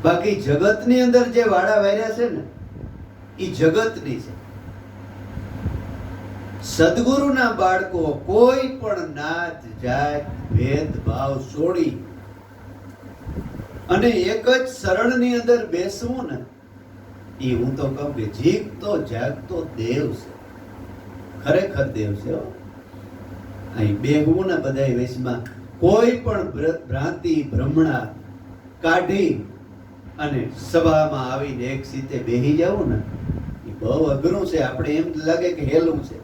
બાકી જગતની અંદર જે વાડા વાર્યા છે ને એ જગતની છે. સદગુરુના બાળકો કોઈ પણ નાત જાત ભેદભાવ છોડી અને એક જ શરણની અંદર બેસવું ને, એ હું તો કહું કે જીવતો જાગતો દેવ છે, ખરેખર દેવ છે. અહીં બેહવું ને બધા વેશમાં કોઈ પણ ભ્રાંતિ ભ્રમણા કાઢી અને સભામાં આવીને એક સીતે બેહી જવું ને, એ બહુ અઘરું છે. આપણે એમ લાગે કે હેલું છે,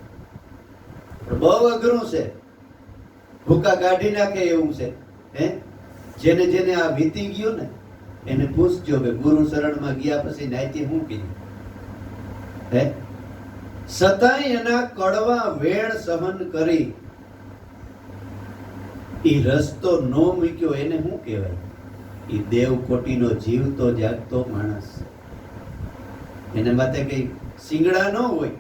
પણ બહુ અઘરું છે. ભૂકા કાઢી નાખે એવું છે. હે, જેને જેને આ વીતી ગયું ને એને પૂછજો કે ગુરુ શરણમાં ગયા પછી નાયતી શું કીધું. હે, છતાંય એના કડવા વેણ સહન કરી એ રસ્તો નો મૂક્યો, એને શું કહેવાય? એ દેવકોટીનો જીવતો જાગતો માણસ છે. એને માટે કઈ સિંગડા ન હોય.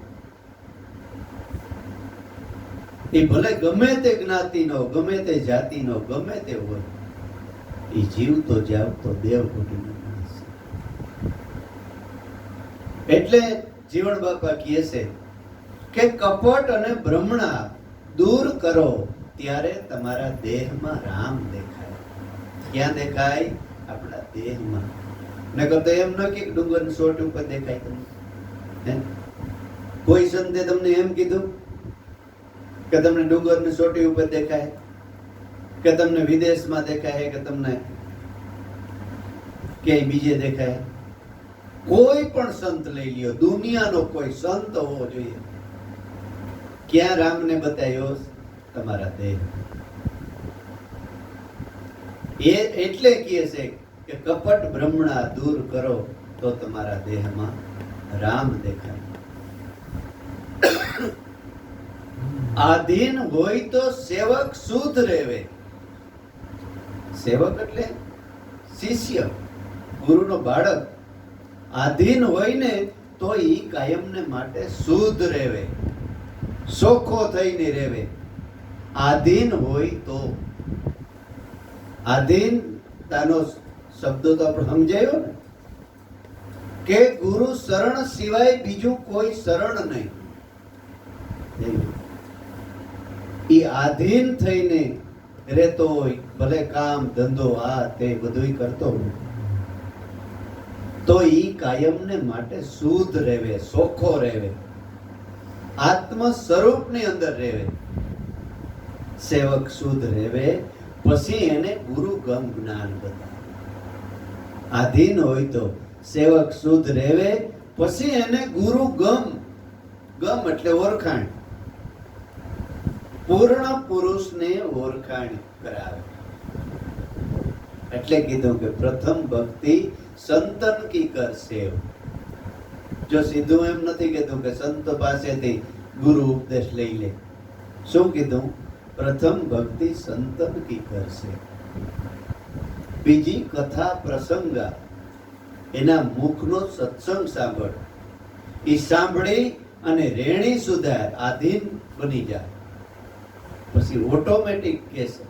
એ ભલે ગમે તે જ્ઞાતિનો, ગમે તે જાતિનો, ગમે તે હોય, એ જીવતો જાગતો દેવકોટીનો માણસ છે. એટલે જીવણ બાપા કહે છે કે કપટ અને ભ્રમણા દૂર કરો ત્યારે તમારા દેહમાં રામ દેખાય. ક્યાં દેખાય? આપણા દેહમાં. નકર તો એમ ન કે ડુંગરની ચોટ ઉપર દેખાય તમને. કોઈ સંતે તમને એમ કીધું કે તમને ડુંગરની ચોટી ઉપર દેખાય, કે તમને વિદેશમાં દેખાય, કે તમને ક્યાંય બીજે દેખાય? કોઈ પણ સંત લઈ લ્યો, દુનિયાનો કોઈ સંત હોવો જોઈએ, ક્યાં રામને બતાવ્યો? તમારા દેહ. એ એટલે કહે છે કે કપટ ભ્રમણા દૂર કરો તો તમારા દેહમાં રામ દેખાય. આધીન હોય તો સેવક શુદ્ધ રહેવે. સેવક એટલે શિષ્ય, ગુરુનો બાળક. આધીન હોય ને તો ઈ કાયમને માટે શુદ્ધ રહેવે, ચોખ્ખો થઈને રહેવે. આધીન હોય તો. આધીનતાનો શબ્દ તો આપણે સમજાયો ને, કે ગુરુ શરણ સિવાય બીજું કોઈ શરણ નહીં. ઈ આધીન થઈને રહેતો હોય, ભલે કામ ધંધો આ તે બધું કરતો હોય, તો ઈ કાયમને માટે શુદ્ધ રહેવે, ચોખ્ખો રહેવે, આત્મ સ્વરૂપની અંદર રહેવે. સેવક શુદ્ધ રહેવે, પછી એને ગુરુ ગમ જ્ઞાન બતાવે. આધીન હોય તો સેવક શુદ્ધ રહેવે, પછી એને ગુરુ ગમ, ગમ એટલે ઓળખાણ, પૂર્ણ પુરુષને ઓળખાણ કરાવે. એટલે કીધું કે પ્રથમ ભક્તિ સંતન કી કર સેવ. જો સીધું એમ નથી કીધું કે સંત પાસેથી ગુરુ ઉપદેશ લઈ લે. શું કીધું? પ્રથમ ભક્તિ સંતન કી કર સેવ. બીજી કથા પ્રસંગા, એના મુખનો સત્સંગ સાંભળ. એ સાંભળી અને રેણી સુધાર, આધીન બની જાય. પછી ઓટોમેટિક કેસે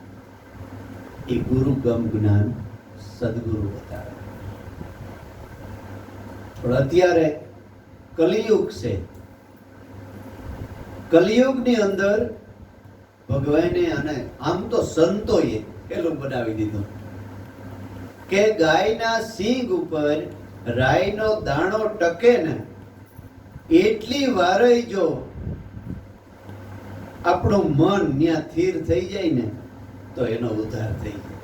એ ગુરુ ગમ જ્ઞાન સદગુરુ બતાવે. પણ અત્યારે કલિયુગ છે. કલિયુગની અંદર ભગવાને અને આમ તો સંતોએ પેલું બનાવી દીધું કે ગાયના સિંગ ઉપર રાઈનો દાણો ટકે ને એટલી વારે જો આપણું મન ત્યાં સ્થિર થઈ જાય ને તો એનો ઉદ્ધાર થઈ જાય.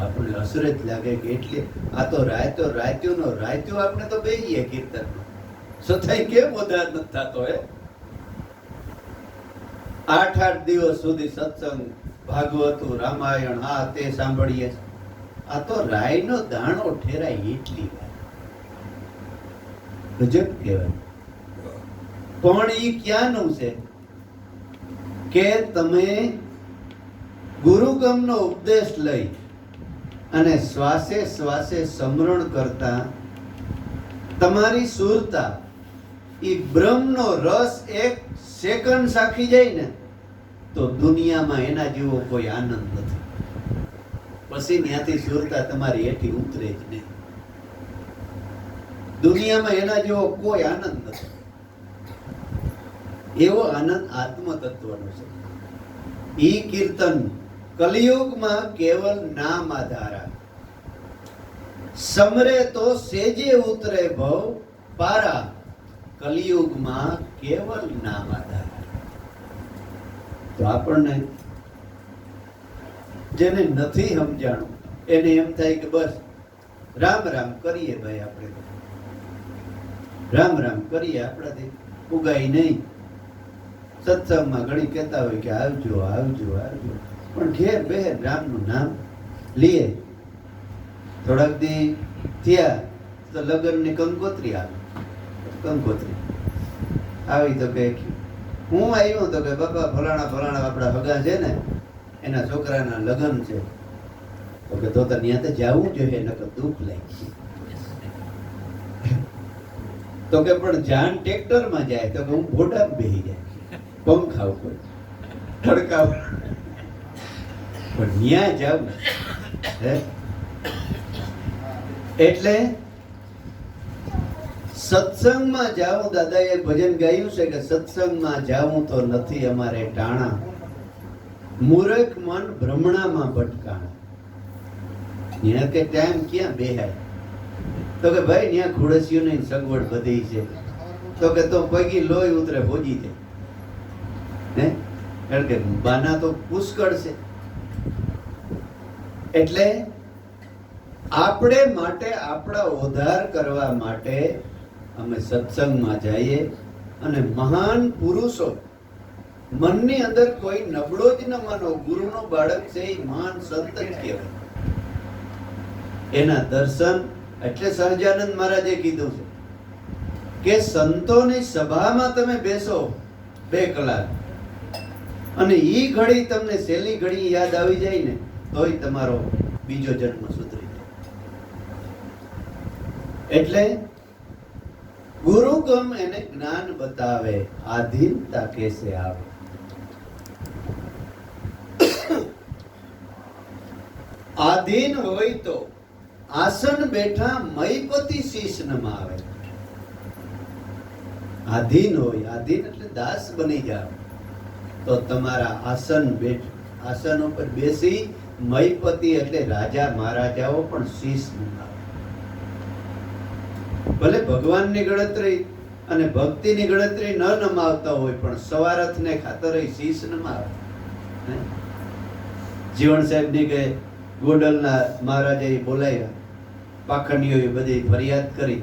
આપણને અસરજ લાગે કે એટલે આ તો રાત્યુનો આપણે તો બેહીએ કીર્તનમાં, છતાંય કેમ ઉદ્ધાર નથી થતો? 8 દિવસ સુધી સત્સંગ, ભાગવતું, રામાયણ આ તે સાંભળીએ. આ તો રાયનો દાણો ઠેરાય એટલી વાર. ગજબ કહેવાય. પણ ઈ ક્યાંનું છે કે તમે ગુરુગમનો ઉપદેશ લઈ અને શ્વાસે શ્વાસે સ્મરણ કરતા તમારી સુરતા ઈ બ્રહ્મનો રસ 1 સેકન્ડ સાખી જાય ને તો દુનિયામાં એના જેવો કોઈ આનંદ નથી. પછી ત્યાંથી સુરતા તમારી હેઠી ઉતરે જ નહીં. દુનિયામાં એના જેવો કોઈ આનંદ નથી. એવો આનંદ આત્મ તત્વનો છે. ઈ કીર્તન કલિયુગમાં કેવલ નામ આધારા, સમરે તો સેજે ઉતરે ભવ પારા, કલિયુગમાં કેવલ નામ આધારા. તો આપણને જેને નથી સમજાણું એને એમ થાય કે બસ રામ રામ કરીએ ભાઈ, આપણે રામ રામ કરીએ, આપણાથી ઉગાય નહીં. સત્સંગમાં ઘણી કહેતા હોય કે આવજો આવજો આવજો, પણ ઘેર બહેર રામનું નામ લીએ. થોડાક દી થયા તો લગ્નની કંકોત્રી આવે. કંકોત્રી આવી તો કે હું આવ્યો તો કે બાપા ફલાણા ફલાણા આપણા હગા છે ને એના છોકરાના લગ્ન છે. તો કે તો ત્યાં તો જવું જોઈએ, નકર દુઃખ લાગી. તો કે પણ જાન ટ્રેક્ટરમાં જાય તો કે હું ભોડામાં બેસી જાય, પંખા ઉપર ખડકાવ, પણ ન્યા જાવ હે. એટલે સત્સંગમાં જાઉં, દાદાએ ભજન ગાયું છે કે સત્સંગમાં જાઉં તો નથી અમારે ટાણા, મૂર્ખ મન ભ્રમણામાં ભટકાણા. ત્યાં કે ટાઈમ ક્યાં બેહાય? તો કે ભાઈ ત્યાં ખુડસીઓની સગવડ બધી છે. તો કે તો પગી લોહી ઉતરે હોજી જાય હે, કારણ કે બાના તો પુષ્કળ છે. એટલે આપણે માટે આપણા ઉદ્ધાર કરવા માટે અમે સત્સંગમાં જઈએ. અને મહાન પુરુષો, મનની અંદર કોઈ નબળો જ ન માનો, ગુરુનો બાળક છે એ મહાન સંત જ કહેવાય. એના દર્શન એટલે સહજાનંદ મહારાજે કીધું છે કે સંતોની સભામાં તમે બેસો 2 કલાક અને ઈ ઘડી તમને છેલ્લી ઘડી યાદ આવી જાય ને તોય તમારો બીજો જન્મ સુધરી જાય. એટલે ગુરુ ગમ એને જ્ઞાન બતાવે, આધીનતા કેસે આવે. આધીન હોય તો આસન બેઠા મયપતિ શીશ નમાવે. આધીન હોય, આધીન એટલે દાસ બની જાવ તો તમારા આસન ઉપર બેસી મયપતિ એટલે રાજા મહારાજાઓ પણ શીશ નમાવે. ભલે ભગવાનની ગણતરી અને ભક્તિની ગણતરી ન નમાવતા હોય પણ સવારથને ખાતર શીશ નમાવે. જીવણ સાહેબની કે ગોંડલના મહારાજાએ બોલાવ્યા, પાખંડીઓએ બધી ફરિયાદ કરી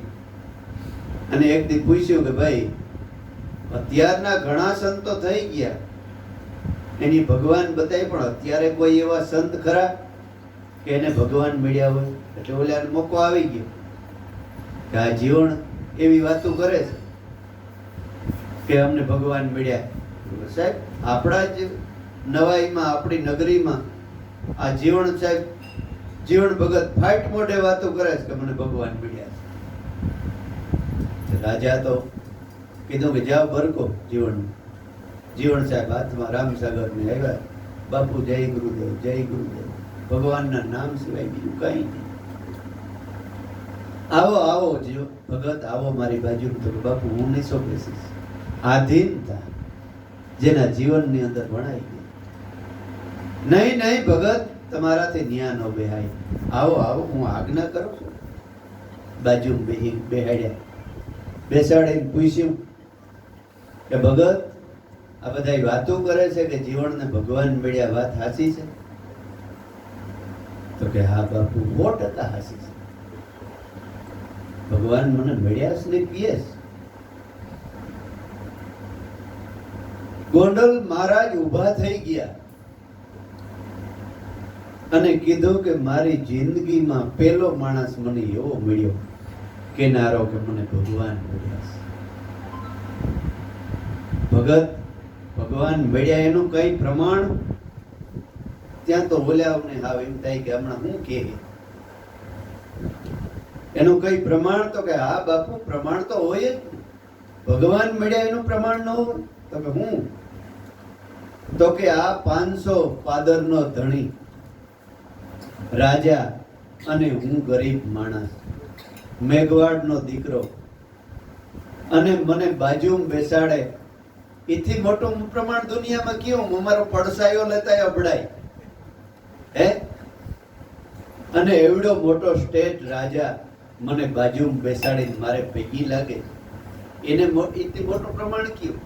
અને એક દી પૂછ્યું કે ભાઈ અત્યારના ઘણા સંતો થઈ ગયા, એની ભગવાન બતાવી, પણ અત્યારે કોઈ એવા સંત ખરા કે એને ભગવાન મળ્યા હોય? એટલે ઓલાને મોકો આવી ગયો કે આ જીવન એવી વાતો કરે છે કે અમને ભગવાન મળ્યા. સાહેબ આપણા જ નવાઈમાં, આપણી નગરીમાં આ જીવન સાહેબ, જીવન ભગત ફાઇટ મોઢે વાતો કરે છે કે મને ભગવાન મળ્યા છે. રાજા તો કીધું કે જાઓ બરકો જીવન. જીવન સાહેબ હાથમાં રામસાગર ને આવ્યા, બાપુ જય ગુરુદેવ, જય ગુરુદેવ, ભગવાનના નામ સિવાય બીજું કઈ નહીં. આવો આવો જીવ ભગત, આવો મારી બાજુ. તો બાપુ હું નહીં સો બેસીશ. આધીનતા જેના જીવનની અંદર ભણાઈ ગઈ. નહીં નહીં ભગત તમારાથી ન્યા ન બેહાય, આવો આવો હું આજ્ઞા કરું છું. બાજુ બેહાડ્યા, બેસાડીને પૂછ્યું કે ભગત આ બધા વાતો કરે છે કે જીવનને ભગવાન મળ્યા, વાત હાચી છે? તો કે હા બાપુ 100% હાચી છે. ભગવાન મને મળ્યા છે ને પીએસ. ગોંડલ મહારાજ ઊભા થઈ ગયા અને કીધું કે મારી જિંદગીમાં પહેલો માણસ મને એવો મળ્યો કેનારો કે મને ભગવાન મળ્યા છે. ભગત ભગવાન મળ્યા એનું કઈ પ્રમાણ? ત્યાં તો બોલ્યાઓને હાવ એમ થાય કે હમણાં હું કહે એનું કઈ પ્રમાણ? તો કે હા બાપુ પ્રમાણ તો હોય જ. ભગવાન મળ્યા એનું પ્રમાણ ન હોય તો કે હું? તો કે આ 500 પાદરનો ધણી રાજા અને હું ગરીબ માણસ, મેઘવાડનો દીકરો, અને મને બાજુમાં બેસાડે. એથી મોટું પ્રમાણ દુનિયામાં કયું? અમારો પડસાયો લેતા અબડાય હે. અને એવડો મોટો સ્ટેટ રાજા મને બાજુમાં બેસાડીને મારે ભેગી લાગે, એને એથી મોટું પ્રમાણ કયું?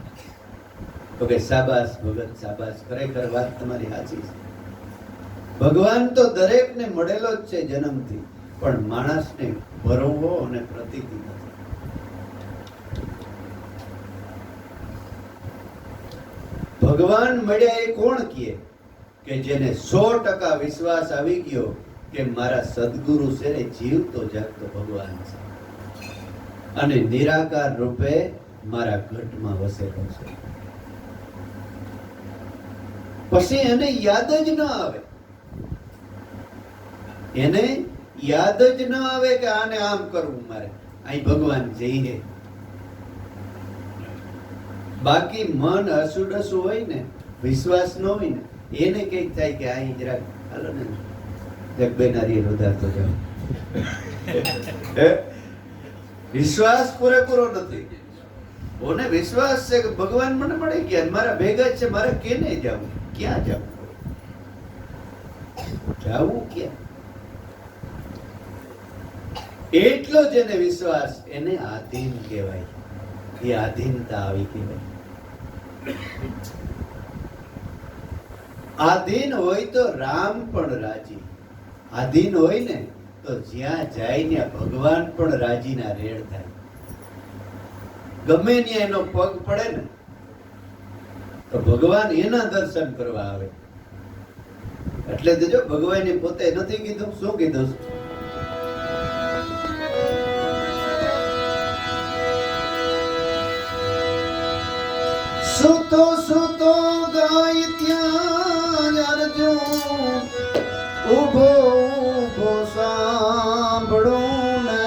તો કે શાબાશ ભગત શાબાશ, ખરેખર વાત તમારી સાચી છે. ભગવાન તો દરેકને મળેલો જ છે જન્મથી, પણ માણસને ભરવો અને પ્રતીતિ નથી. ભગવાન મળ્યા એ કોણ કહે? કે જેને 100% વિશ્વાસ આવી ગયો કે મારા સદગુરુ છે ને જીવતો જાગતો ભગવાન છે અને નિરાકાર રૂપે મારા ઘટમાં વસેલો છે. પછી એને યાદ જ ન આવે, એને યાદ જ ન આવે કે આને આમ કરવું મારે, અહીં ભગવાન જઈએ. બાકી મન અસુડસું હોય ને, વિશ્વાસ ન હોય ને, એને કઈક થાય કે અહીં જરાક હાલો ને જગબેનારી રોધાતો જાવ. વિશ્વાસ પૂરેપૂરો નથી. ઓને વિશ્વાસ છે કે ભગવાન મને મળી ગયા, મારા ભેગા છે, મારે કેને જવું, ક્યાં જવું, જવું ક્યાં? એટલો જેને વિશ્વાસ, એને આધીન કહેવાય. એ આધીનતા આવી કહેવાય. આધીન હોય તો રામ પણ રાજી. આધીન હોય ને તો જ્યાં જાય ને ભગવાન પણ રાજીના રેડ થાય. ગમે ત્યાં એનો પગ પડે ને તો ભગવાન એના દર્શન કરવા આવે. એટલે તો જો ભગવાને પોતે નથી કીધું, શું કીધું? સુતો સુતો ગાય ત્યાં અર્જુન, ઉભો ઉભો સાંભળું ને.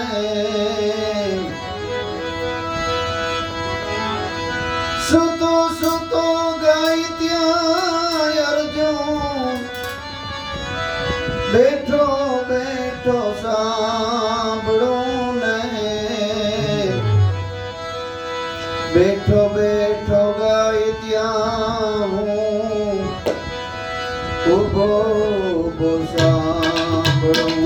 સુતો સુતો ગાય ત્યાં અર્જુન, બેઠો બેઠો સાંભળું ને. બેઠો બેઠો ગાય ત્યાં હું, ઉભો ઉભો સાંભળું.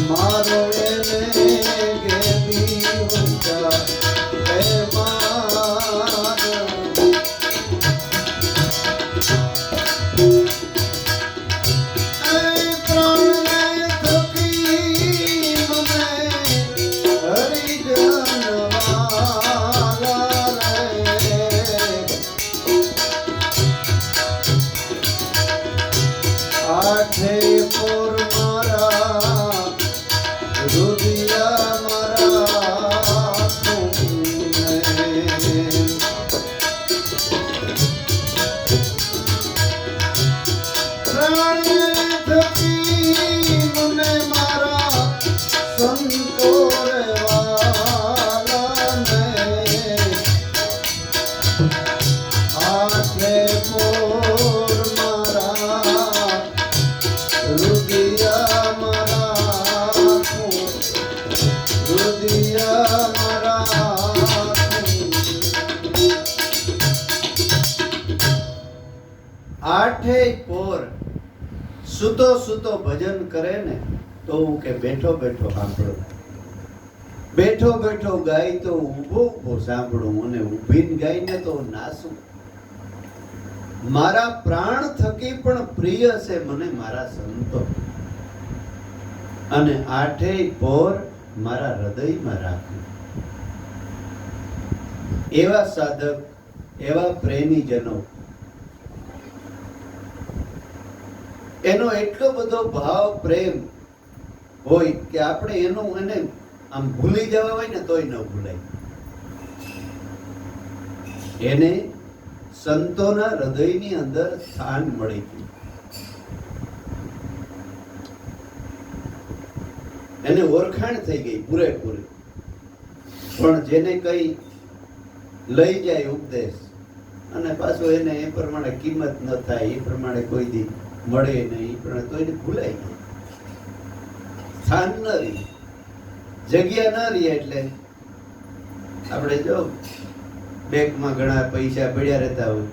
મારો એને સૂતો ભજન કરે ને તો હું કે બેઠો બેઠો સાંભળો, બેઠો બેઠો ગાય તો ઊભો ઊભો સાંભળું, અને ઊભીને ગાઈને તો નાસું. મારા પ્રાણ થકી પણ પ્રિય છે મને મારા સંતો, અને આઠેય પોર મારા હૃદયમાં રાખ્યું. એવા સાધક, એવા પ્રેમીજનો, એનો એટલો બધો ભાવ પ્રેમ હોય કે આપણે એને આમ ભૂલી જવા હોય ને તોય ન ભૂલાય. એને સંતોના હૃદયની અંદર સ્થાન મળી ગયું. એને ઓળખાણ થઈ ગઈ પૂરેપૂરી. પણ જેને કઈ લઈ જાય ઉપદેશ અને પાછો એને એ પ્રમાણે કિંમત ન થાય, એ પ્રમાણે કોઈ દી મળે નહીં, પણ તો એને ભૂલાઈ ગઈ. સ્થાન ન રહી, જગ્યા ન રહી. એટલે આપણે જો બેંકમાં ઘણા પૈસા પડ્યા રહેતા હોય,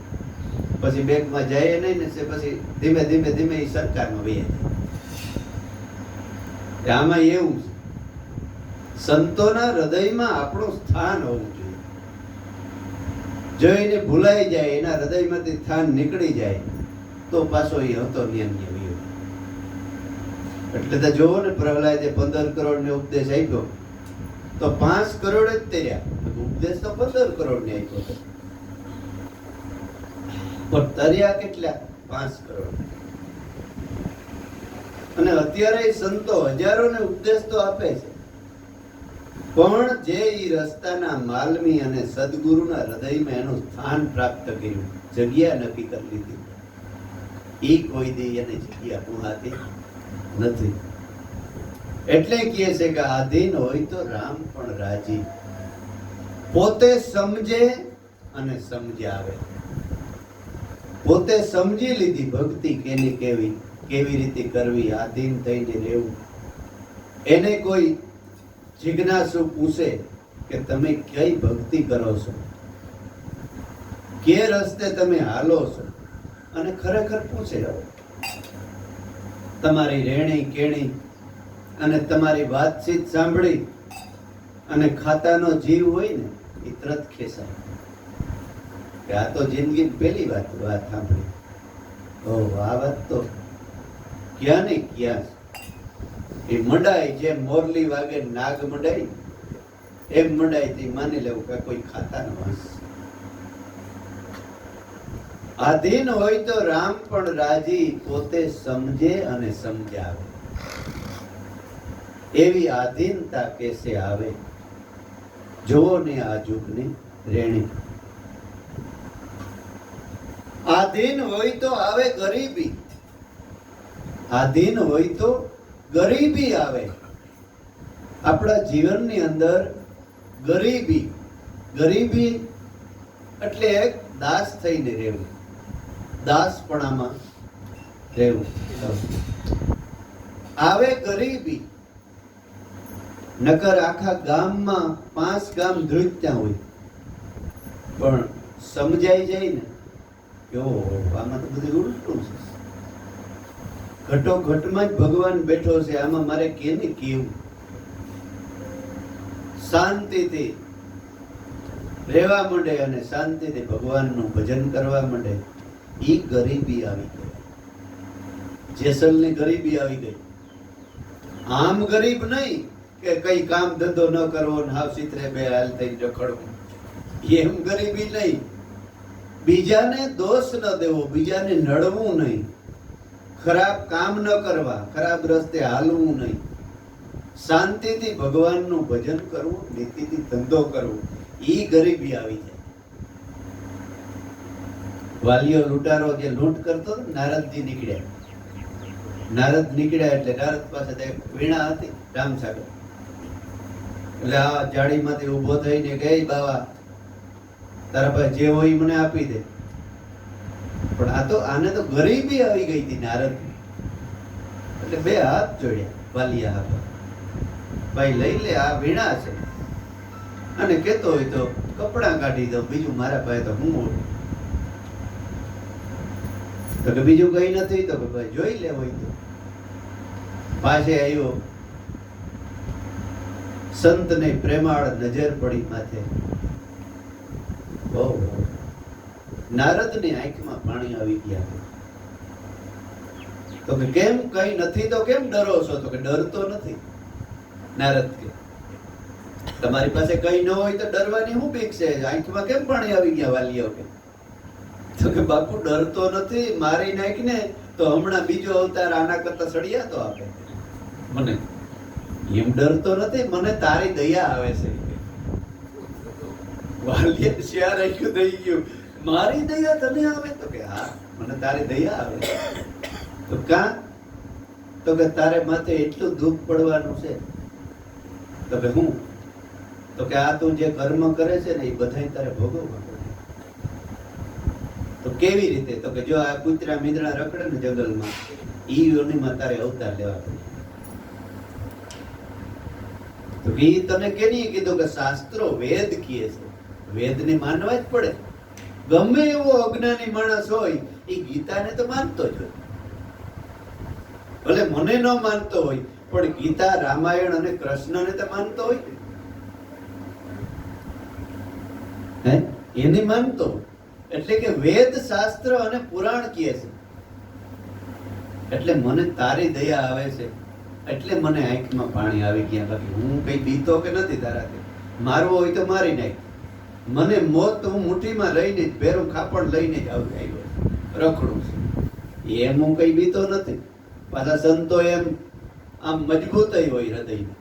પછી બેંકમાં જાય નહીં ને પછી ધીમે ધીમે ધીમે એ સરકારમાં વહી જાય. આમાં એવું છે, સંતોના હૃદયમાં આપણું સ્થાન હોવું જોઈએ. જો એને ભૂલાઈ જાય, એના હૃદયમાંથી સ્થાન નીકળી જાય તો પાછો એ હતો નિયમ્ય વિયોગ. એટલે તો જોવો ને, પ્રહલાદે 15 કરોડ ને ઉપદેશ આપ્યો તો 5 કરોડ જ તર્યા. ઉપદેશ તો 15 કરોડ ને આપ્યો હતો, પણ તર્યા કેટલા? 5 કરોડ. અને અત્યારે સંતો હજારોને ઉપદેશ તો આપે છે, પણ જે ઈ રસ્તાના માલમી અને સદગુરુના હૃદયમાં એનું સ્થાન પ્રાપ્ત કર્યું, જગ્યા નક્કી કરી લીધી, ઈ કોઈ દી એને જગ્યા પૂહાતી નથી. એટલે કહે છે કે આધીન હોય તો રામ પણ રાજી. પોતે સમજે અને સમજાવે. પોતે સમજી લીધી ભક્તિ કેની કેવી, કેવી રીતે કરવી, આધીન થઈને રહેવું. એને કોઈ જિજ્ઞાસુ પૂછે કે તમે કઈ ભક્તિ કરો છો, કે રસ્તે તમે હાલો છો, અને ખરેખર પૂછે, તમારી રેણી કેણી અને તમારી વાતચીત સાંભળી અને ખાતાનો જીવ હોય ને એ તરત ખેસાય કે આ તો જિંદગી પહેલી વાત સાંભળી. ઓહ, આ વાત તો ક્યાં ને ક્યાં. એ મંડાય, જેમ મોરલી વાગે નાગ મંડાય એમ મંડાય, તે માની લેવું કે કોઈ ખાતાનો વાંસ. આધીન હોય તો રામ પણ રાજી, પોતે સમજે અને સમજાવે. એવી આધીનતા કેસે આવે, જોવો ને આ યુગની રેણી. આધીન હોય તો આવે ગરીબી, આધીન હોય તો ગરીબી આવે. આપણા જીવનની અંદર ગરીબી, ગરીબી એટલે એક દાસ થઈને રહેવું, દાસપણામાં રહેવું. આવે ગરીબી, નકર આખા ગામમાં 5 ગામ ધ્રુજતા હોય, પણ સમજાઈ જાય ને કે ઓહો, આમાં તો બધું ઉલટું છે. ઘટો ઘટમાં જ ભગવાન બેઠો છે, આમાં મારે કેને કેવું. શાંતિથી રહેવા માંડે અને શાંતિથી ભગવાનનું ભજન કરવા માંડે. ઈ ગરીબી આવી ગઈ, જેસલની ગરીબી આવી ગઈ. આમ ગરીબ નહીં કે કઈ કામ ધંધો ન કરવો ને હાવ સિત્રે બે હાલ થઈ રખડવું, એમ ગરીબી નહીં. બીજાને દોષ ન દેવો, બીજાને નડવું નહીં, ખરાબ કામ ન કરવા, ખરાબ રસ્તે હાલવું નહીં, શાંતિથી ભગવાનનું ભજન કરવું, નીતિથી ધંધો કરવો. ઈ ગરીબી આવી જાય. વાલિયો લૂંટારો જે લૂંટ કરતો, નારદજી નીકળ્યા. નારદ નીકળ્યા એટલે નારદ પાસે વીણા હતી, રામસાગર. એટલે આ જાળીમાંથી ઊભો થઈને ગઈ, બાવા તારા પાસે જે હોય મને આપી દે. પણ આ તો આને તો ગરીબી આવી ગઈ હતી નારદ. એટલે 2 હાથ જોડ્યા વાલિયા હાથ, ભાઈ લઈ લે, આ વીણા છે, અને કેતો હોય તો કપડાં કાઢી દો, બીજું મારા પાસે તો હું હોય. તો કે બીજું કઈ નથી, તો કે ભાઈ જોઈ લે હોય તો. પાસે આવ્યો, સંતને પ્રેમાળ નજર પડી માથે. બહુ નારદની આંખમાં પાણી આવી ગયા. તો કે કેમ કઈ નથી તો કેમ ડરો છો? તો કે ડરતો નથી. નારદ કે તમારી પાસે કઈ ન હોય તો ડરવાની શું બીક છે? આંખમાં કેમ પાણી આવી ગયા વાલીઓ? કે તો કે બાપુ ડરતો નથી, મારી નાખ ને તો હમણાં બીજો અવતાર આના કરતા સળિયા તો આપે મને. એમ ડરતો નથી, મને તારી દયા આવે છે. વાલીએ શિયા રાખ્યું થઈ ગયું, મારી દયા તને આવે? તો કે હા, મને તારી દયા આવે. તો કા? તો કે તારે માથે એટલું દુઃખ પડવાનું છે. તો કે હું? તો કે આ તું જે કર્મ કરે છે ને એ બધાય તારે ભોગવવા પડે. તો કેવી રીતે? તો કે જો આ કૂતરા મીંદડા રખડે ને જંગલમાં, ઈ યોનિમાં તારે અવતાર લેવા પડે. તો એ તને કેની કીધું? કે શાસ્ત્રો વેદ કહે છે, વેદને માનવા જ પડે. ગમે એવો અજ્ઞાની માણસ હોય એ ગીતાને તો માનતો જ હોય. ભલે મને ન માનતો હોય પણ ગીતા, રામાયણ અને કૃષ્ણને તો માનતો હોય હે, એને માનતો. એટલે કે વેદ, શાસ્ત્ર અને પુરાણ કહે છે. એટલે મને તારી દયા આવે છે, એટલે મને આંખમાં પાણી આવી ગયા. બાકી હું કઈ બીતો કે નથી તારાથી. મારવો હોય તો મારી નાખ. મને મોત હું મુઠ્ઠીમાં લઈને જ, ભેરું ખાપણ લઈને જ આવ્યો રખડું છું. એમ હું કઈ બીતો નથી. પાછા સંતો એમ આમ મજબૂત હોય હૃદયમાં.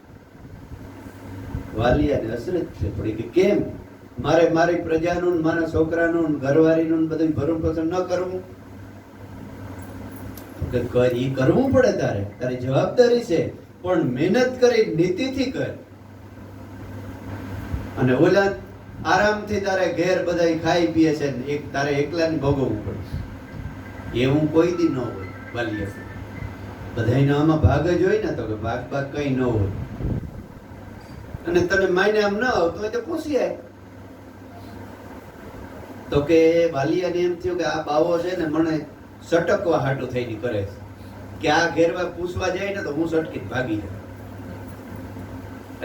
વાલિયાને અસરત છે પડી કે કેમ મારે મારી પ્રજાનું, મારા છોકરાનું, ઘરવાળીનું બધું ભરણ પોષણ ન કરવું? કે ઈ કરવું પડે, તારી જવાબદારી છે, પણ મહેનત કરી નીતિથી કર. અને ઓલા આરામથી તારે ઘેર બધા ખાઈ પીએ છે, એક તારે એકલાને ભોગવવું પડે. એવું કોઈ દી ન હોય વાલિયા. બધાયનો આમાં ભાગ જ હોય ને. તો કે ભાગ કઈ ન હોય. અને તને માયને આમ ન આવતું હોય તો પૂછી આય. તો કે વાલિયાને એમ થયું કે આ બાવો છે ને મને સટકવા હાટું થઈને કરે છે, કે આ ઘેરવા પૂછવા જાય ને તો હું સટકીને ભાગી જાઉં.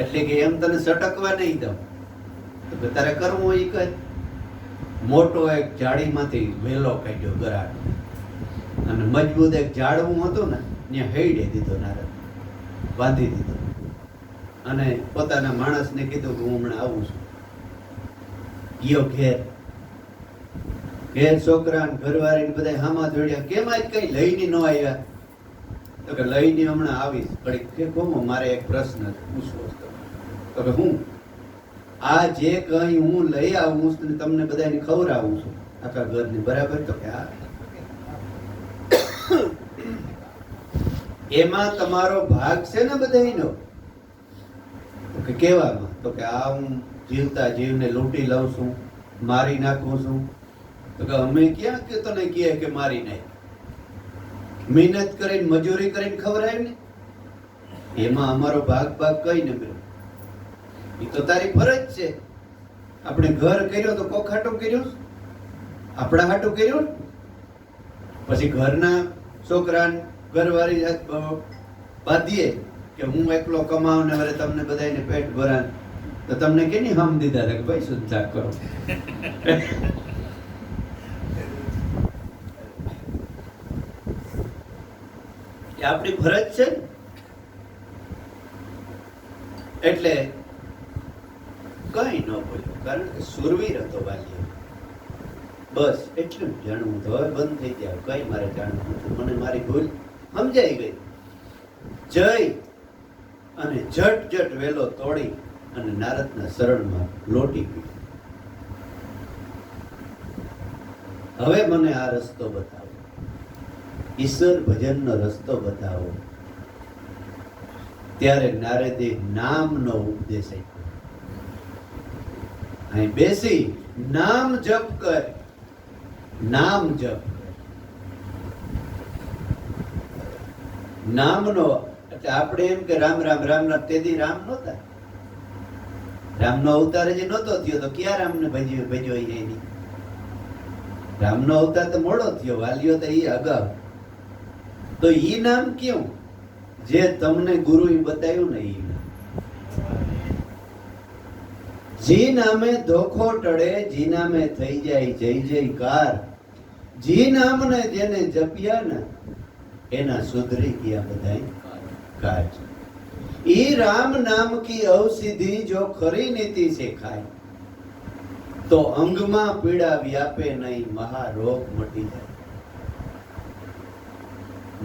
એટલે કે એમ તને સટકવા નહીં દઉં. તો કે તારે કરવું હોય કર. મોટો એક જાળીમાંથી વેલો કાઢ્યો ગરાડ, અને મજબૂત એક ઝાડવું હતું ને ત્યાં હૈડે દીધો નારદ, બાંધી દીધો. અને પોતાના માણસને કીધું કે હું હમણાં આવું છું. ગયો ઘેર. ઘેર છોકરા ઘરવાળી બધા હામા દોડ્યા, કેમ આજ કઈ લઈને ન આવ્યા? તો કે લઈને હમણાં આવીશ. ઘડીક કે કોમો મારે એક પ્રશ્ન પૂછવો છે. તો કે હું? આ જે કઈ હું લઈ આવું છું તમને બધાને ખવડાવું છું આખા ઘરને, બરાબર? તો કે હા. એમાં તમારો ભાગ છે ને બધાયનો? તો કે કેવામાં? તો કે આ હું જીવતા જીવને લૂંટી લઉં છું, મારી નાખું છું. તો કે અમે ક્યાં કે તને કહે કે મારી નાખ? મહેનત કરીને, મજૂરી કરીને ખવડાય ને, એમાં અમારો ભાગ કઈ ને મેળવ. એ તો તારી ફરજ છે. આપણે ઘર કર્યો તો કોક હાટું કર્યું, આપણા હાટું કર્યું. પછી ઘરના છોકરા ઘરવાળી બાંધીએ કે હું એકલો કમાવ ને વરે તમને બધાને પેટ ભરાન, તો તમને કેની હમ દીધા હતા કે ભાઈ શુદ્ધ કરો? એ આપણી ફરજ છે. એટલે કઈ ન બોલ્યો, કારણ કે સુરવીર હતો વાલિયો. બસ એટલું જ જાણવું તો હવે બંધ થઈ જાય. કઈ મારે જાણવું નથી. મને મારી ભૂલ સમજાઈ ગઈ. જય અને ઝટ વેલો તોડી અને નારદના શરણમાં લોટી પીધી. હવે મને આ રસ્તો બતાવો, ઈશ્વર ભજનનો રસ્તો બતાવો. ત્યારે નારદે નામનો ઉપદેશ આપ્યો. અહીં બેસી નામ જપ કર, નામ જપ કર. નામનો એટલે આપણે એમ કે રામ રામ રામ રામ, તેથી રામ નહોતા. રામનો અવતાર જે નહોતો થયો તો ક્યાં રામને ભજ્યો એની? રામનો અવતાર તો મોડો થયો, વાલ્યો તો એ અગાઉ. તો ઈ નામ ક્યું? જે તમને ગુરુએ બતાવ્યું ને એ જી નામે ધોખો ટળે, જી નામે થઈ જાય જય જયકાર, જી નામને જેને જપ્યા ને એના સુધરી ગયા બધાય કાજ. ઈ રામ નામ કી ઔષધિ જો ખરી નીતિ શેખાય, તો અંગમાં પીડા વ્યાપે નહીં, મહારોગ મટી જાય.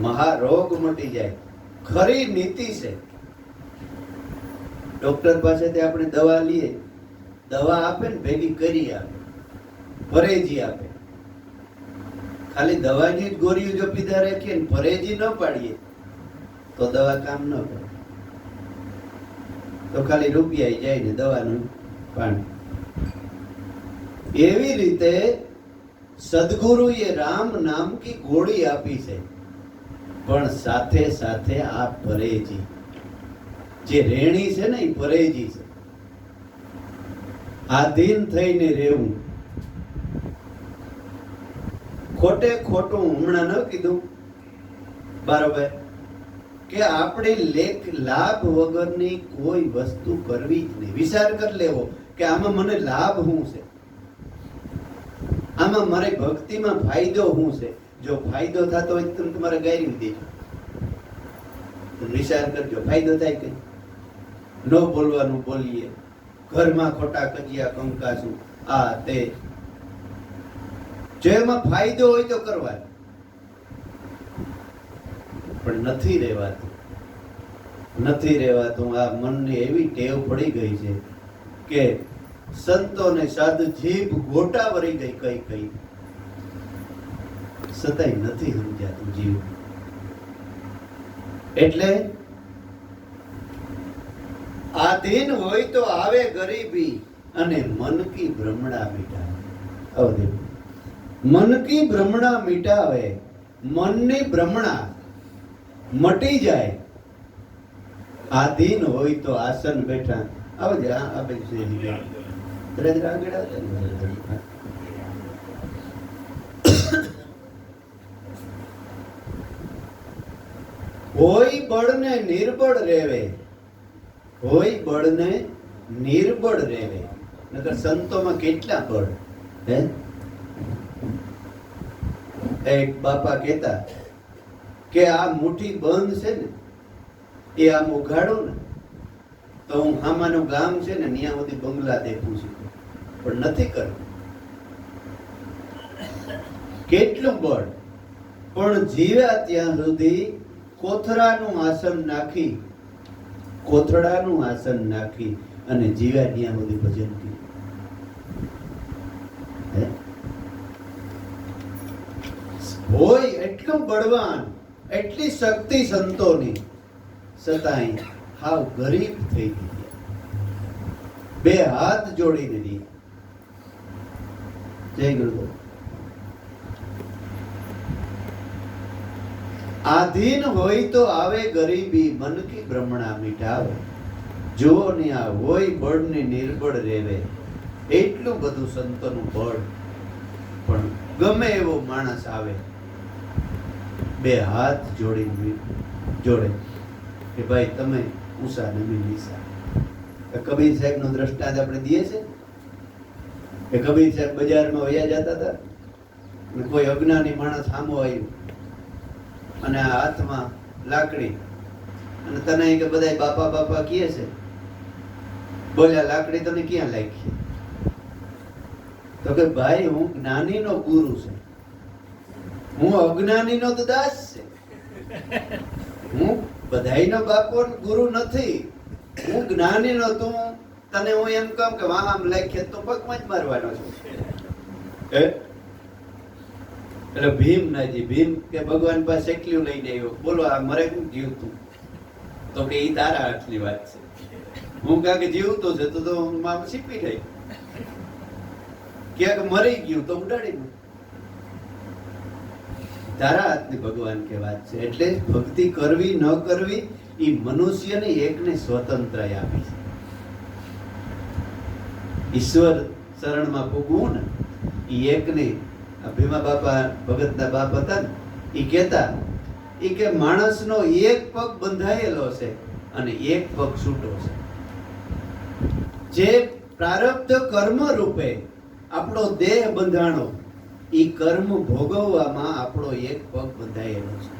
મહારોગ મટી જાય. ખરી નીતિ છે. ડોક્ટર પાસેથી આપણે દવા લઈએ, દવા આપે ને ભેગી કરી આપે, પરેજી આપે. ખાલી દવાની જ ગોળીઓ જો પીધા રાખીએ ને પરેજી ન પાડીએ તો દવા કામ ન કરે. તો ખાલી રૂપિયા જાય ને દવાનું પાણી. એવી રીતે સદગુરુએ રામ નામ કી ગોળી આપી છે, પણ સાથે સાથે આ પરેજી જે રેણી છે ને એ પરેજી છે. આધીન થઈને રહેવું. ખોટે ખોટું હમણાં ન કીધું બરાબર કે આપણે લાભ વગરની કોઈ વસ્તુ કરવી જ નહીં. વિચાર કરી લેવો કે આમાં મને લાભ શું છે, આમાં મારી ભક્તિમાં ફાયદો શું છે. જો ફાયદો થતો હોય તો તમારે ગાયરી દેજો. વિચાર કરજો, ફાયદો થાય કે ન બોલવાનું બોલીએ, ઘરમાં ખોટા કજિયા કંકાસું આ તે, જેમાં ફાયદો હોય તો કરવાનો, પણ નથી રહેવાતું. નથી રહેવાતું. આ મનની એવી ટેવ પડી ગઈ છે કે સંતોને સાધુ જીભ ગોટા વળી ગઈ કઈ કઈ, છતાંય નથી સમજાતું જીવ. એટલે આધીન હોય તો આવે ગરીબી, અને મન કી ભ્રમણા મિટાવે. મન કી ભ્રમણા મિટાવે. મનની ભ્રમણા મટી જાય. આધીન હોય તો આસન બેઠા આવજે. આ બેસી હોય બળને નિર્બળ રેવે, હોય બળને નિર્બળ રેવે. નકર સંતોમાં કેટલા બળ હે. એક બાપા કહેતા કે આ મુઠ્ઠી બંધ છે ને એ આમ ઉઘાડું ને તો હું આમાંનું ગામ છે ને ત્યાં સુધી બંગલા દેખું છું, પણ નથી કરવું. કેટલું બળ. પણ જીવ્યા ત્યાં સુધી કોથળાનું આસન નાખી, કોથળાનું આસન નાખી અને જીવ્યા ત્યાં સુધી ભજન કર્યું. હોય એટલું બળવાન, એટલી શક્તિ સંતોની, છતાંય હાવ ગરીબ થઈ ગયા. બે હાથ જોડીને રહ્યા. જય ગુરુદેવ. આધીન હોય તો આવે ગરીબી, મન કી ભ્રમણા મિટાવે. જુઓ ને આ હોય બળ ને નિર્બળ રેવે. એટલું બધું સંતોનું બળ, પણ ગમે એવો માણસ આવે બે હાથ જોડે કે ભાઈ તમે ઊંચા નમી નીચા. કબીર સાહેબ નું દ્રષ્ટાંત આપણે દઈએ છે કે કબીર સાહેબ બજારમાં વયા જતા હતા અને કોઈ અજ્ઞાની માણસ સામો આવ્યું અને આ હાથમાં લાકડી, અને તને કે બધા બાપા બાપા કહે છે. બોલ્યા લાકડી તને ક્યાં લાગી? તો કે ભાઈ હું જ્ઞાનીનો ગુરુ છે, હું અજ્ઞાનીનો તો દાસ છે. હું બધાયનો બાપો ગુરુ નથી, હું જ્ઞાનીનો. તું તને હું એમ કહું કે વાહ આમ લાગીએ તો પગમાં જ મારવાનો છું. એટલે ભીમ નાજી ભીમ કે ભગવાન પાસે એકલું લઈને આવ્યો. બોલો આ મરે હું જીવતું? તો કે ઈ તારા હાથની વાત છે. હું કહે કે જીવતો છે તો સીપી થઈ, ક્યાંક મરી ગયું તો ઉડાડી તારા હાથની ભગવાન કે વાત છે. એટલે ભક્તિ કરવી ન કરવી એ મનુષ્યને એકને સ્વતંત્ર આપી છે. ઈશ્વર શરણમાં પૂગવું ને એ એકને. ભીમા બાપા ભગતના બાપ હતા ને, એ કહેતા એ કે માણસનો એક પગ બંધાયેલો છે અને એક પગ છૂટો છે. જે પ્રારબ્ધ કર્મ રૂપે આપણો દેહ બંધાણો, એ કર્મ ભોગવવામાં આપણો એક પગ બંધાયેલો છે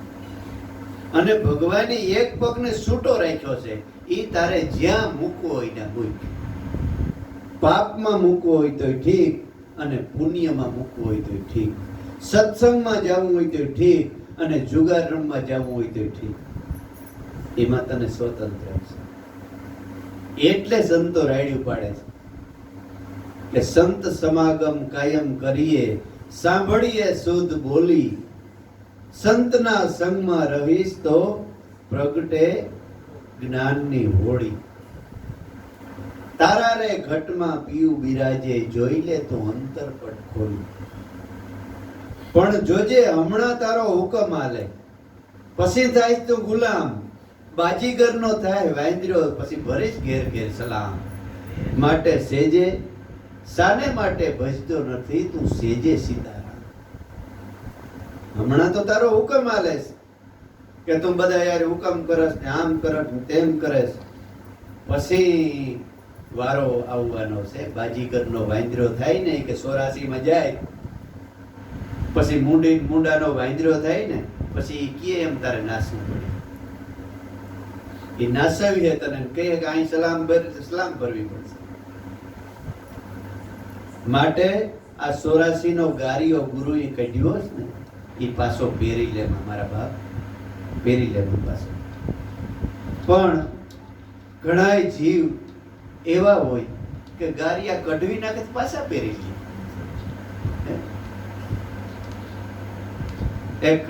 અને ભગવાને એક પગને છૂટો રાખ્યો છે. એ તારે જ્યાં મૂકવો હોય ત્યાં મૂક. પાપમાં મૂકવો હોય તો ઠીક અને પુણ્યમાં મૂકવો હોય તો ઠીક. સત્સંગમાં જવું હોય તો ઠીક અને જુગાર રમવા જવું હોય તો ઠીક. એમાં તને સ્વતંત્ર છે. એટલે સંતો રાયડું પાડે છે કે સંત સમાગમ કાયમ કરીએ, સાંભળીએ શુદ્ધ બોલી, સંતના સંગમાં રહીશ તો પ્રગટે જ્ઞાનની હોળી. તારા રે ઘટમાં પીવું બિરાજે, જોઈ લે તો અંતરપટ ખોલી. પણ જોજે હમણાં તારો હુકમ આલે, પછી થાય તો ગુલામ. બાજીગર નો થાય વાંદરો, પછી ભરીશ ઘેર ઘેર સલામ. માટે સેજે સાને માટે ભજતો નથી તું સેજે સીતારામ. હમણાં તો તારો હુકમ આલે કે તું બધા યાર હુકમ કરસ ને આમ કરસ ને તેમ કરસ. પછી વારો આવવાનો છે. બાજીગરનો વાંદરો થાય ને કે 84 માં જાય, પછી મુંડાનો વાંદરો થાય ને પછી કે એમ તારે નાસવું પડે. એ નાસાવી હે તને કહે કે અહીં સલામ ભરવી પડશે. માટે આ 84 નો ગારીઓ ગુરુએ કાઢ્યો છે ને, એ પાછો પહેરી લે મારા બાપ, પહેરી લે પાછો. પણ ઘણા જીવ એવા હોય કે ગારિયા કઢવી નાખે પાછા પહેરી લે. એક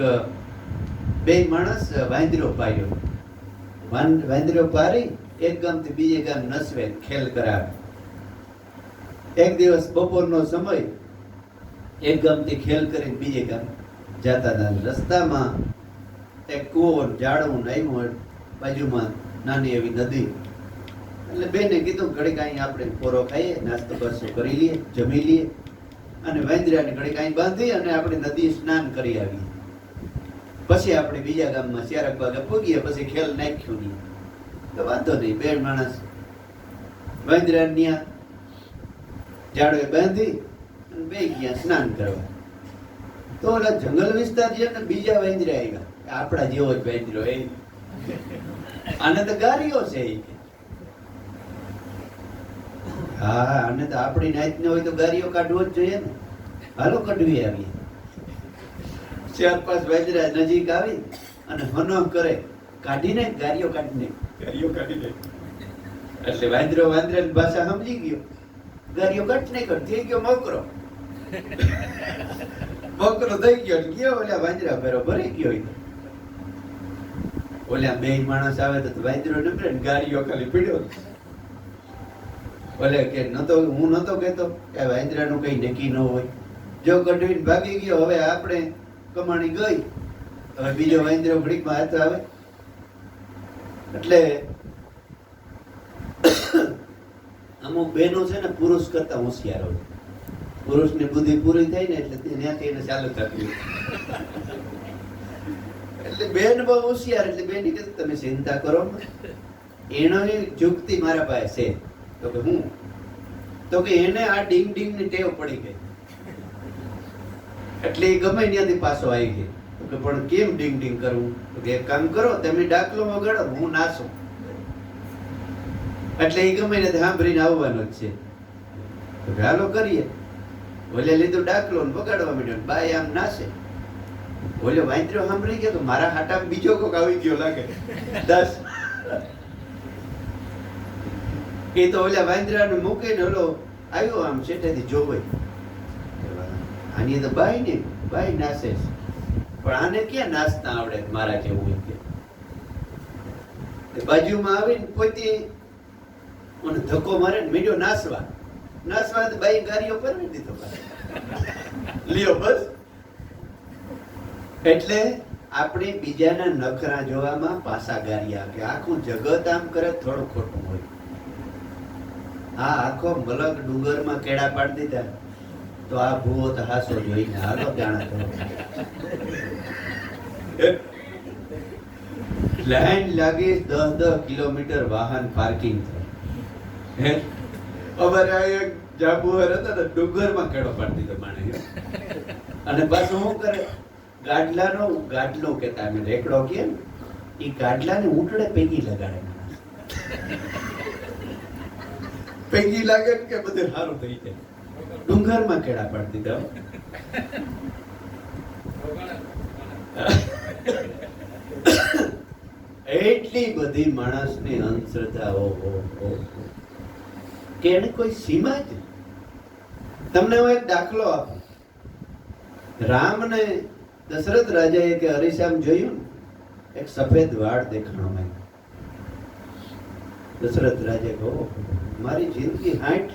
બે માણસ વાંદરો પાડ્યો. વાંદરો પારી એક ગામથી બીજે ગામ નસવે, ખેલ કરાવે. એક દિવસ બપોરનો સમય, એક ગામથી ખેલ કરીને બીજે ગામ જતા હતા. રસ્તામાં એક કૂવો ઝાડવું આવ્યું, બાજુમાં નાની એવી નદી. એટલે બેને કીધું ઘડીક અહીં આપણે પોરો ખાઈએ, નાસ્તો કરશો કરી લઈએ, જમી લઈએ અને વાંદરાને ઘડીક અહીં બાંધી અને આપણે નદી સ્નાન કરી આવીએ. પછી આપણે બીજા ગામમાં 4 વાગે પૂગીએ, પછી ખેલ નાખ્યું નહીં તો વાંધો નહીં. બે માણસ વાંદરા ત્યાં ઝાડવે બાંધી અને બે ગયા સ્નાન કરવા. તો ઓલા જંગલ વિસ્તાર છે ને બીજા વાંદરા આવ્યા, આપણા જેવો જ વાંદરો. એ આને તો ગારીઓ છે. હા, આને તો આપણી નાત ને હોય તો ગારીઓ કાઢવો જ જોઈએ ને. હાલો કઢવી આવીએ. 4-5 વાંદરા નજીક આવી અને હનો કરે, કાઢીને ગારીઓ કાઢીને એટલે વાંદરાની ભાષા સમજી ગયો. ગારીઓ કાઢ નહીં કર, થઈ ગયો મોકરો. મોકરો થઈ ગયો ઓલા વાંદરા ભેરો ભરી ગયો. ઓલા બે માણસ આવે તો વાંદરો નમરે ને ગારીઓ ખાલી પીડ્યો. ઓલે કે હું નતો કહેતો કે વાંદરાનું કઈ નક્કી ન હોય. જો કઢવીને ભાગી ગયો, હવે આપણે કમાણી ગઈ. હવે બીજો વાંદરો ઘડીકમાં હાથ આવે. એટલે અમુક બહેનો છે ને પુરુષ કરતા હોશિયાર હોય. પુરુષની બુદ્ધિ પૂરી થાય ને એટલે ત્યાંથી એને ચાલુ થતી. એટલે બેન બહુ હોશિયાર. એટલે બેન કે તમે ચિંતા કરો, એનો યુક્તિ મારા પાસે છે. તો કે હું તો કે એને આ ડીંગ ડીંગ ની ટેવ પડી ગઈ. એટલે એ ગમે ત્યાંથી પાછો આવી ગયો. તો કે પણ કેમ ડીંગ ડીંગ કરવું? તો કે એક કામ કરો, તમે ડાકલો વગાડો, હું નાસું. એટલે એ ગમે ત્યાંથી સાંભળીને આવવાનો જ છે. તો કે હાલો કરીએ. ઓલે લીધું ડાકલો ને વગાડવા માંડ્યો, બાય આમ નાસે. ઓલે વાંદરો સાંભળી ગયો તો મારા હાટામાં બીજો કોક આવી ગયો લાગે. 10 એ તો ઓલા વાંદરાને મૂકીને ઓલો આવ્યો આમ શેઠેથી જોવે. આની તો બાઈ નાસે છે, પણ આને ક્યાં નાચતા આવડે મારા જેવું હોય કે. બાજુમાં આવીને પોતે મને ધક્કો મારે ને મીડિયો નાસવા તો બાઈ ગાડીઓ પરવી દીધો લ્યો બસ. એટલે આપણે બીજાના નખરા જોવામાં પાસા ગાર્યા કે આખું જગત આમ કરે થોડું ખોટું હોય. આ આખો મલક ડુંગરમાં કેળા પાડી દીધા તો આ ભૂવો તો હાસો જોઈને હાલો જાણા તો લાઈન લાગી 10 કિલોમીટર વાહન પાર્કિંગ થાય. અમારે આ એક જાબુર હતા ને, ડુંગરમાં કેળો પાડી દીધો માણે. અને પાછું શું કરે, ગાડલો કેતા અમે રેકડો કે એ ગાડલાને ઊંટડે પેગી લગાડે. પેગી લાગે ને કે બધું સારું થઈ જાય. ડુંગરમાં કેળા પાડી દીધા. એટલી બધી માણસની અંધશ્રદ્ધા કે એને કોઈ સીમા જ. તમને હું એક દાખલો આપું. રામને દશરથ રાજાએ કે અરીસામ જોયું ને, એક સફેદ વાળ દેખાણો. દશરથ રાજા કહો, મારી જિંદગી 60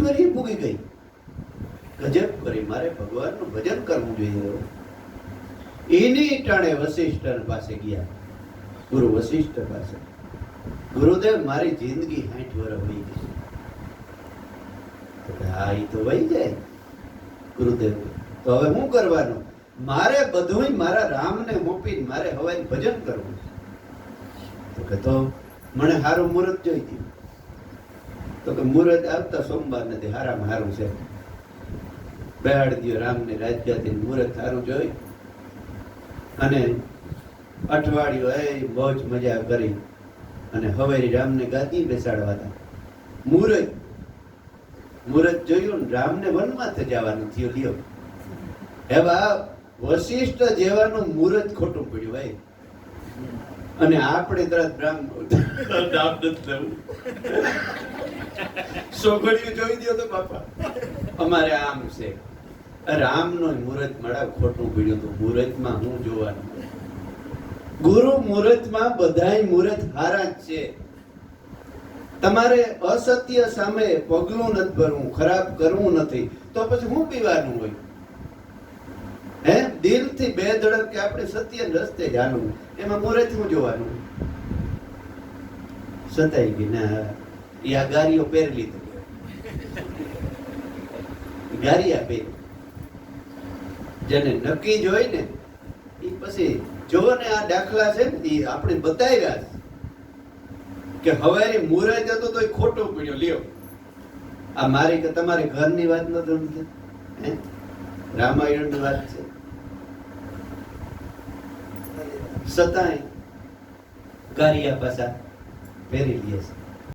વર્ષ પૂગી ગઈ, ગજબ કરી, મારે ભગવાનનું ભજન કરવું જોઈએ. એની ટાણે વશિષ્ઠ પાસે ગયા, ગુરુ વશિષ્ઠ પાસે. ગુરુદેવ, મારી જિંદગી 60 વર્ષ વહી ગઈ. હા, એ તો વહી જાય. ગુરુદેવ, તો હવે શું કરવાનું? મારે બધું મારા રામને મોપીને મારે હવે ભજન કરવું. તો કે તો મને સારું મુહૂર્ત જોઈ દઉં. તો કે મુહૂર્ત આવતા સોમવાર નથી, હારામાં હારું છે, બેહાડી દો રામને રાજગાદી. મુહૂર્ત સારું જોઈ અને અઠવાડિયું મોજ મજા કરી અને હવેરી રામને ગાદી બેસાડવા હતા. મુહૂર્ત જોયું ને, રામને વનમાંથી જવાનું થયું. લ્યો, એવા વશિષ્ઠ જેવાનું મુહૂર્ત ખોટું પડ્યું ભાઈ. અને આપણે તરત સોગડિયું જોઈ દો તો બાપા, અમારે આમ છે. રામનો મુહૂર્ત મળા ખોટું પડ્યું હતું. મુહૂર્તમાં હું જોવાનું? ગુરુ મુહૂર્તમાં બધાય મુહૂર્ત હારા જ છે. તમારે અસત્ય સામે પગલું નથી ભરવું, ખરાબ કરવું નથી, તો પછી શું પીવાનું હોય? દિલથી બે ધડક કે આપણે સત્ય રસ્તે જાણવું, એમાં મુહૂર્ત શું જોવાનું? સતાઈ ગઈ ના, એ આ ગારીઓ પહેરી લીધું, ગારિયા પહેરી. જેને નક્કી જ હોય ને એ પછી જો ને, આ દાખલા છે ને, એ આપણે બતાવ્યા કે હવે મુહૂર્ત હતો તો ખોટું પડ્યો. લ્યો, આ મારી કે તમારી ઘરની વાત નથી, રામાયણની વાત છે. સતાય ગારિયા પાછા પહેરી લે છે.